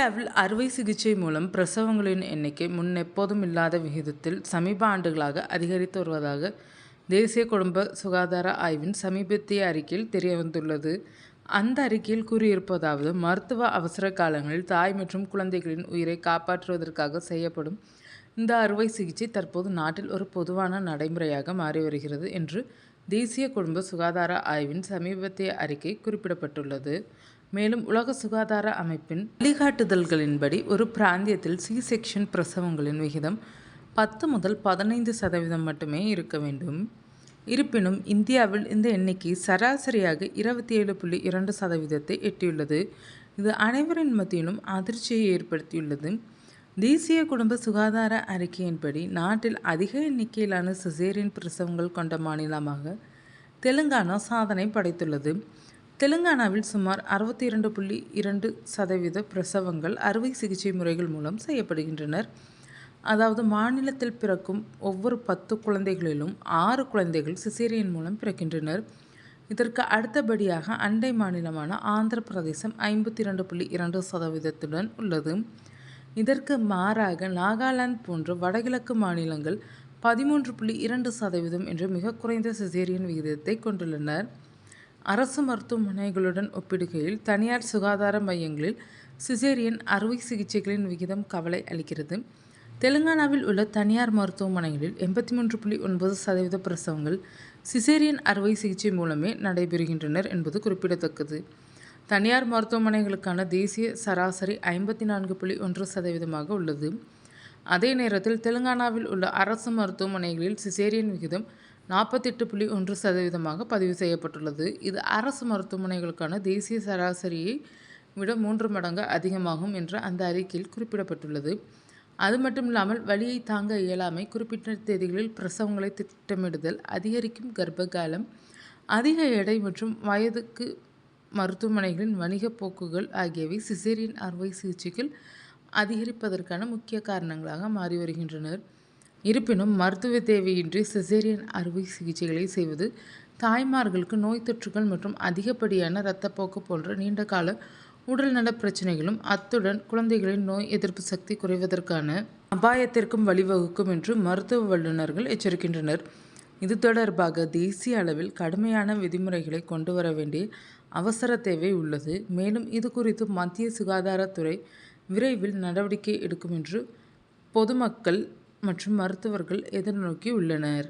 இந்தியாவில் அறுவை சிகிச்சை மூலம் பிரசவங்களின் எண்ணிக்கை முன்னெப்போதும் இல்லாத விகிதத்தில் சமீப ஆண்டுகளாக அதிகரித்து வருவதாக தேசிய குடும்ப சுகாதார ஆய்வின் சமீபத்திய அறிக்கையில் தெரியவந்துள்ளது. அந்த அறிக்கையில் கூறியிருப்பதாவது, மருத்துவ அவசர காலங்களில் தாய் மற்றும் குழந்தைகளின் உயிரை காப்பாற்றுவதற்காக செய்யப்படும் இந்த அறுவை சிகிச்சை தற்போது நாட்டில் ஒரு பொதுவான நடைமுறையாக மாறி வருகிறது என்று தேசிய குடும்ப சுகாதார ஆய்வின் சமீபத்திய அறிக்கை குறிப்பிடப்பட்டுள்ளது. மேலும் உலக சுகாதார அமைப்பின் வழிகாட்டுதல்களின்படி ஒரு பிராந்தியத்தில் சி-செக்ஷன் பிரசவங்களின் விகிதம் 10 முதல் 15% மட்டுமே இருக்க வேண்டும். இருப்பினும் இந்தியாவில் இந்த எண்ணிக்கை சராசரியாக 27.2% எட்டியுள்ளது. இது அனைவரின் மத்தியிலும் அதிர்ச்சியை ஏற்படுத்தியுள்ளது. தேசிய குடும்ப சுகாதார அறிக்கையின்படி நாட்டில் அதிக எண்ணிக்கையிலான சிசேரியன் பிரசவங்கள் கொண்ட மாநிலமாக தெலுங்கானா சாதனை படைத்துள்ளது. தெலுங்கானாவில் சுமார் 62.2% பிரசவங்கள் அறுவை சிகிச்சை முறைகள் மூலம் செய்யப்படுகின்றனர். அதாவது மாநிலத்தில் பிறக்கும் ஒவ்வொரு 10 குழந்தைகளிலும் 6 குழந்தைகள் சிசேரியன் மூலம் பிறக்கின்றனர். இதற்கு அடுத்தபடியாக அண்டை மாநிலமான ஆந்திர பிரதேசம் 52.2% உள்ளது. இதற்கு மாறாக நாகாலாந்து போன்ற வடகிழக்கு மாநிலங்கள் 13.2% என்ற மிக குறைந்த சிசேரியன் விகிதத்தை கொண்டுள்ளனர். அரசு மருத்துவமனைகளுடன் ஒப்பிடுகையில் தனியார் சுகாதார மையங்களில் சிசேரியன் அறுவை சிகிச்சைகளின் விகிதம் கவலை அளிக்கிறது. தெலுங்கானாவில் உள்ள தனியார் மருத்துவமனைகளில் 83.9% பிரசவங்கள் சிசேரியன் அறுவை சிகிச்சை மூலமே நடைபெறுகின்றனர் என்பது குறிப்பிடத்தக்கது. தனியார் மருத்துவமனைகளுக்கான தேசிய சராசரி 54.1% உள்ளது. அதே நேரத்தில் தெலுங்கானாவில் உள்ள அரசு மருத்துவமனைகளில் சிசேரியன் விகிதம் 48.1% பதிவு செய்யப்பட்டுள்ளது. இது அரசு மருத்துவமனைகளுக்கான தேசிய சராசரியை விட 3 மடங்கு அதிகமாகும் என்று அந்த அறிக்கையில் குறிப்பிடப்பட்டுள்ளது. அது மட்டுமில்லாமல் வலியை தாங்க இயலாமை, குறிப்பிட்ட தேதிகளில் பிரசவங்களை திட்டமிடுதல், அதிகரிக்கும் கர்ப்ப காலம், அதிக எடை மற்றும் வயதுக்கு மருத்துவமனைகளின் வணிக போக்குகள் ஆகியவை சிசேரியன் அறுவை சிகிச்சைகள் அதிகரிப்பதற்கான முக்கிய காரணங்களாக மாறி வருகின்றனர். இருப்பினும் மருத்துவ தேவையின்றி சிசேரியன் அறுவை சிகிச்சைகளை செய்வது தாய்மார்களுக்கு நோய் தொற்றுகள் மற்றும் அதிகப்படியான இரத்தப்போக்கு போன்ற நீண்டகால உடல்நல பிரச்சனைகளும், அத்துடன் குழந்தைகளின் நோய் எதிர்ப்பு சக்தி குறைவதற்கான அபாயத்திற்கும் வழிவகுக்கும் என்று மருத்துவ வல்லுநர்கள் எச்சரிக்கின்றனர். இது தொடர்பாக தேசிய அளவில் கடுமையான விதிமுறைகளை கொண்டு வர வேண்டிய அவசர தேவை உள்ளது. மேலும் இது குறித்து மத்திய சுகாதாரத்துறை விரைவில் நடவடிக்கை எடுக்கும் என்று பொதுமக்கள் மற்றும் மருத்துவர்கள் எதிர்நோக்கி உள்ளனர்.